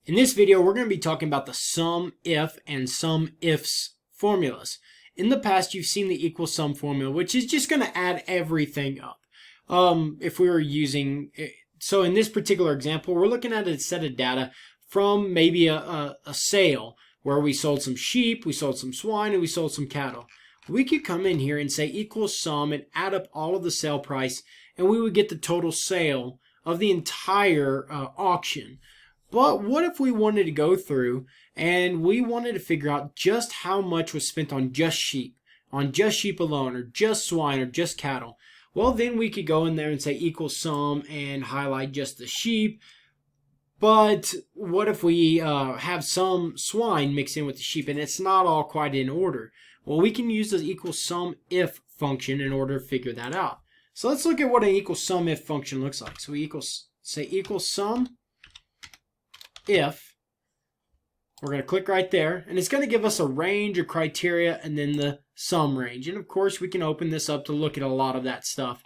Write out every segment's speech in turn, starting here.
In this video, we're going to be talking about the SumIf and SumIfs formulas. In the past, you've seen the equal sum formula, which is just going to add everything up. If we were using, so in this particular example, we're looking at a set of data from maybe a sale where we sold some sheep, we sold some swine, and we sold some cattle. We could come in here and say equal sum and add up all of the sale price, and we would get the total sale of the entire auction. But what if we wanted to go through and we wanted to figure out just how much was spent on just sheep alone, or just swine, or just cattle? Well, then we could go in there and say equal sum and highlight just the sheep. But what if we have some swine mixed in with the sheep and it's not all quite in order? Well, we can use the equal sum if function in order to figure that out. So let's look at what an equal sum if function looks like. So we say equal sum if. We're going to click right there, and it's going to give us a range, a criteria, and then the sum range. And of course, we can open this up to look at a lot of that stuff.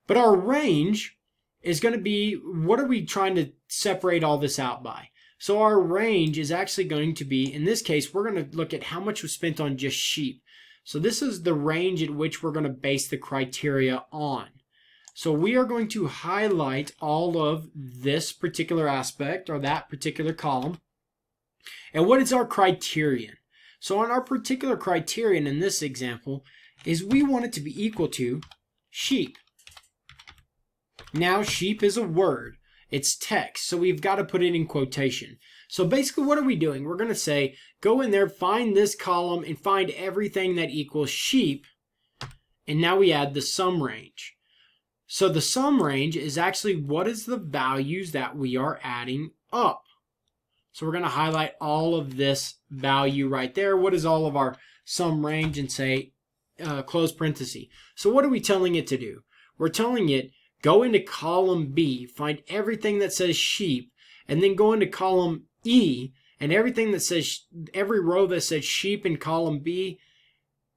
But our range is going to be, what are we trying to separate all this out by? So our range is actually going to be, in this case, we're going to look at how much was spent on just sheep. So this is the range at which we're going to base the criteria on. So we are going to highlight all of this particular aspect, or that particular column. And what is our criterion? So on our particular criterion in this example is we want it to be equal to sheep. Now sheep is a word. It's text, so we've got to put it in quotation. So basically what are we doing? We're going to say, go in there, find this column, and find everything that equals sheep. And now we add the sum range. So the sum range is actually what is the values that we are adding up. So we're going to highlight all of this value right there. What is all of our sum range, and say close parenthesis. So what are we telling it to do? We're telling it, go into column B, find everything that says sheep, and then go into column E, and everything that says, every row that says sheep in column B,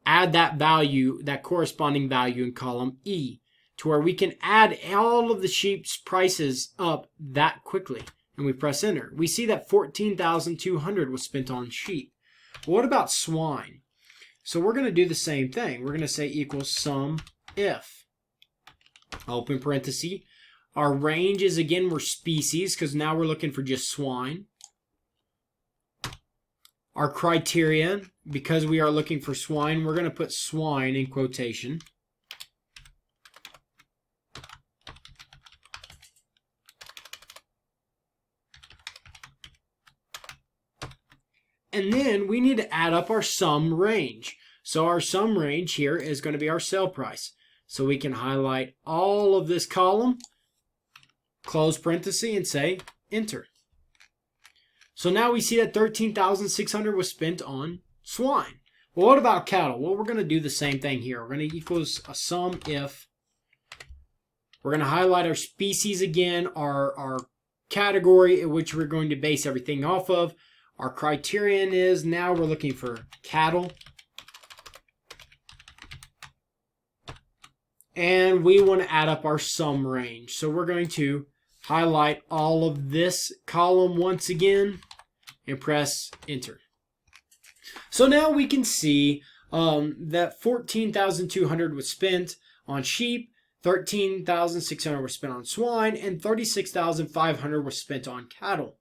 add that value, that corresponding value in column E, to where we can add all of the sheep's prices up that quickly. And we press enter. We see that $14,200 was spent on sheep. Well, what about swine? So we're going to do the same thing. We're going to say equals sum if. Open parenthesis. Our range is, again, we're species, because now we're looking for just swine. Our criterion, because we are looking for swine, we're going to put swine in quotation. And then we need to add up our sum range. So our sum range here is going to be our sale price. So we can highlight all of this column, close parenthesis, and say enter. So now we see that $13,600 was spent on swine. Well, what about cattle? Well, we're going to do the same thing here. We're going to equals a sum if. We're going to highlight our species again, our category in which we're going to base everything off of. Our criterion is, now we're looking for cattle. And we want to add up our sum range. So we're going to highlight all of this column once again and press enter. So now we can see that $14,200 was spent on sheep, $13,600 was spent on swine, and $36,500 was spent on cattle.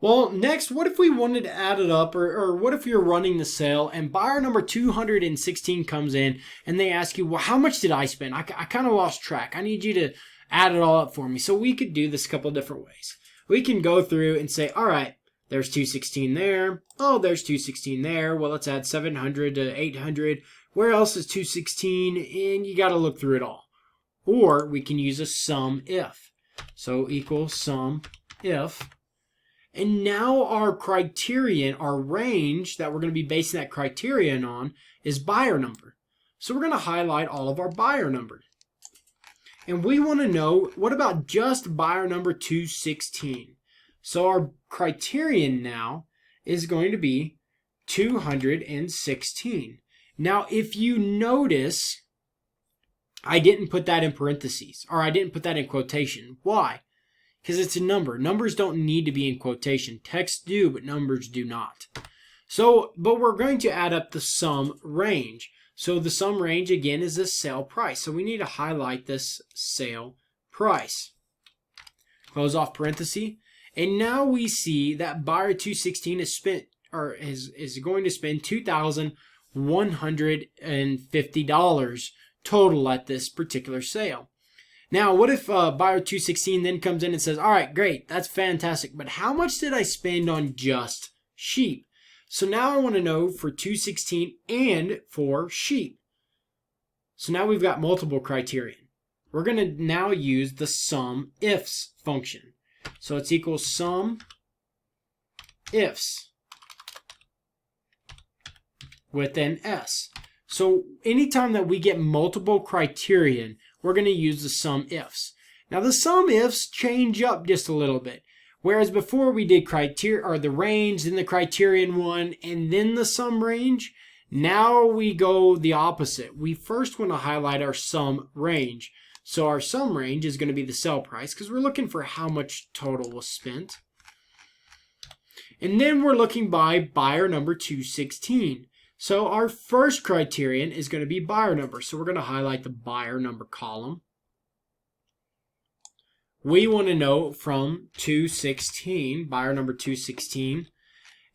Well, next, what if we wanted to add it up, or what if you're running the sale and buyer number 216 comes in and they ask you, well, how much did I spend? I kind of lost track. I need you to add it all up for me. So we could do this a couple of different ways. We can go through and say, all right, there's 216 there. Oh, there's 216 there. Well, let's add 700 to 800. Where else is 216? And you got to look through it all. Or we can use a sum if. So equal sum if. And now our criterion, our range that we're going to be basing that criterion on, is buyer number. So we're going to highlight all of our buyer number. And we want to know, what about just buyer number 216? So our criterion now is going to be 216. Now, if you notice, I didn't put that in parentheses, or I didn't put that in quotation. Why? because it's a number. Numbers don't need to be in quotation. Text do, but numbers do not. So, but we're going to add up the sum range. So the sum range, again, is the sale price. So we need to highlight this sale price. Close off parenthesis. And now we see that buyer 216 is spent, or is going to spend $2,150 total at this particular sale. Now, what if buyer 216 then comes in and says, all right, great, that's fantastic, but how much did I spend on just sheep? So now I want to know for 216 and for sheep. So now we've got multiple criterion. We're going to now use the SumIfs function. So it's equals SumIfs with an S. So anytime that we get multiple criterion, we're going to use the SumIfs. Now the SumIfs change up just a little bit. Whereas before we did criteria, or the range, then the criterion one, and then the sum range, now we go the opposite. We first want to highlight our sum range. So our sum range is going to be the sale price because we're looking for how much total was spent. And then we're looking by buyer number 216. So our first criterion is going to be buyer number. So we're going to highlight the buyer number column. We want to know from 216, buyer number 216.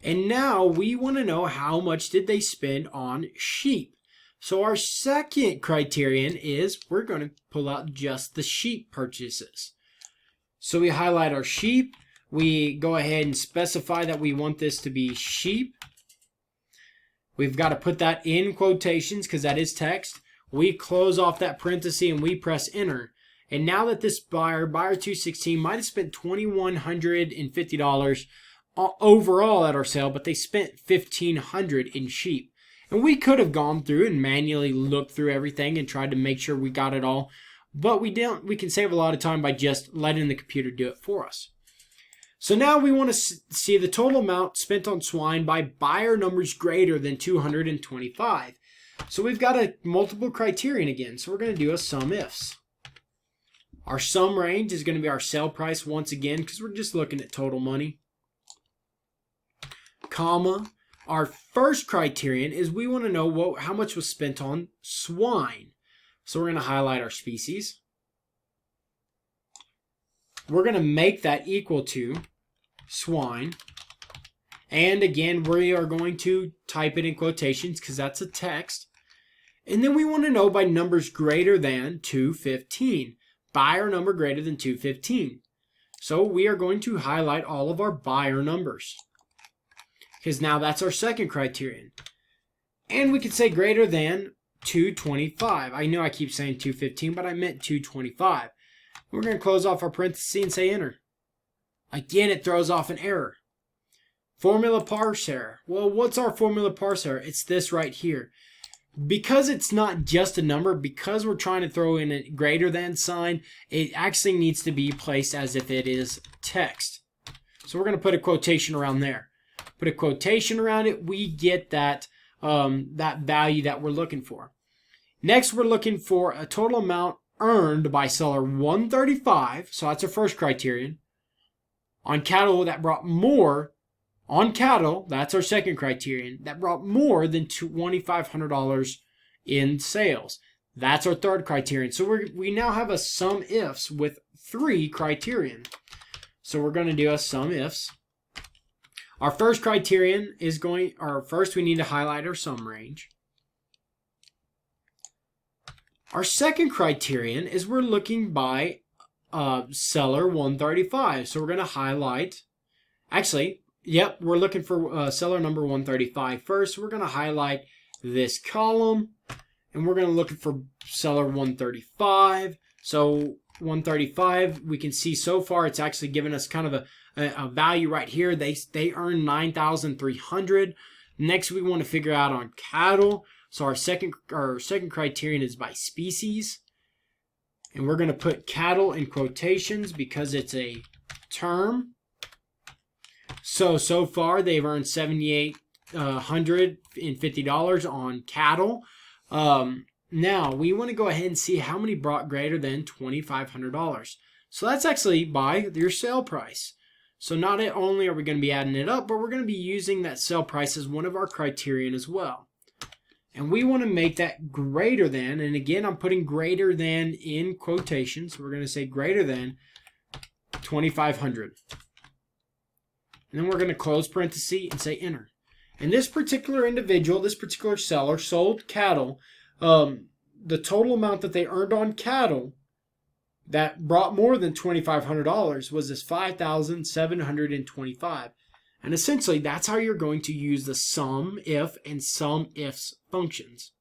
And now we want to know how much did they spend on sheep. So our second criterion is we're going to pull out just the sheep purchases. So we highlight our sheep. We go ahead and specify that we want this to be sheep. We've got to put that in quotations because that is text. We close off that parenthesis and we press enter. And now that this buyer 216, might have spent $2,150 overall at our sale, but they spent $1,500 in sheep. And we could have gone through and manually looked through everything and tried to make sure we got it all. But we don't. We can save a lot of time by just letting the computer do it for us. So now we want to see the total amount spent on swine by buyer numbers greater than 225. So we've got a multiple criterion again. So we're going to do a SumIfs. Our sum range is going to be our sale price once again because we're just looking at total money. Comma. Our first criterion is we want to know how much was spent on swine. So we're going to highlight our species. We're going to make that equal to swine. And again, we are going to type it in quotations because that's a text. And then we want to know by numbers greater than 215. Buyer number greater than 215. So we are going to highlight all of our buyer numbers. Because now that's our second criterion. And we could say greater than 225. I know I keep saying 215, but I meant 225. We're going to close off our parenthesis and say enter. Again, it throws off an error. Formula parse error. Well, what's our formula parse error? It's this right here. Because it's not just a number, because we're trying to throw in a greater than sign, it actually needs to be placed as if it is text. So we're going to put a quotation around there. Put a quotation around it, we get that, that value that we're looking for. Next, we're looking for a total amount earned by seller 135, so that's our first criterion. On cattle that brought more, on cattle, that's our second criterion, that brought more than $2,500 in sales. That's our third criterion. So we now have a SumIfs with 3 criterion. So we're going to do a SumIfs. Our first criterion is first we need to highlight our sum range. Our second criterion is we're looking by seller 135. So we're going to highlight, we're looking for seller number 135 first. So we're going to highlight this column and we're going to look for seller 135. So 135, we can see so far it's actually given us kind of a value right here. They earn 9,300. Next, we want to figure out on cattle. So our second criterion is by species, and we're going to put cattle in quotations because it's a term. So far they've earned $7,850 on cattle. Now we want to go ahead and see how many brought greater than $2,500. So that's actually by your sale price. So not only are we going to be adding it up, but we're going to be using that sale price as one of our criterion as well. And we want to make that greater than, and again, I'm putting greater than in quotations. So we're going to say greater than 2,500. And then we're going to close parenthesis and say enter. And this particular individual, this particular seller sold cattle. The total amount that they earned on cattle that brought more than $2,500 was this $5,725. And essentially, that's how you're going to use the SumIf and SumIfs functions.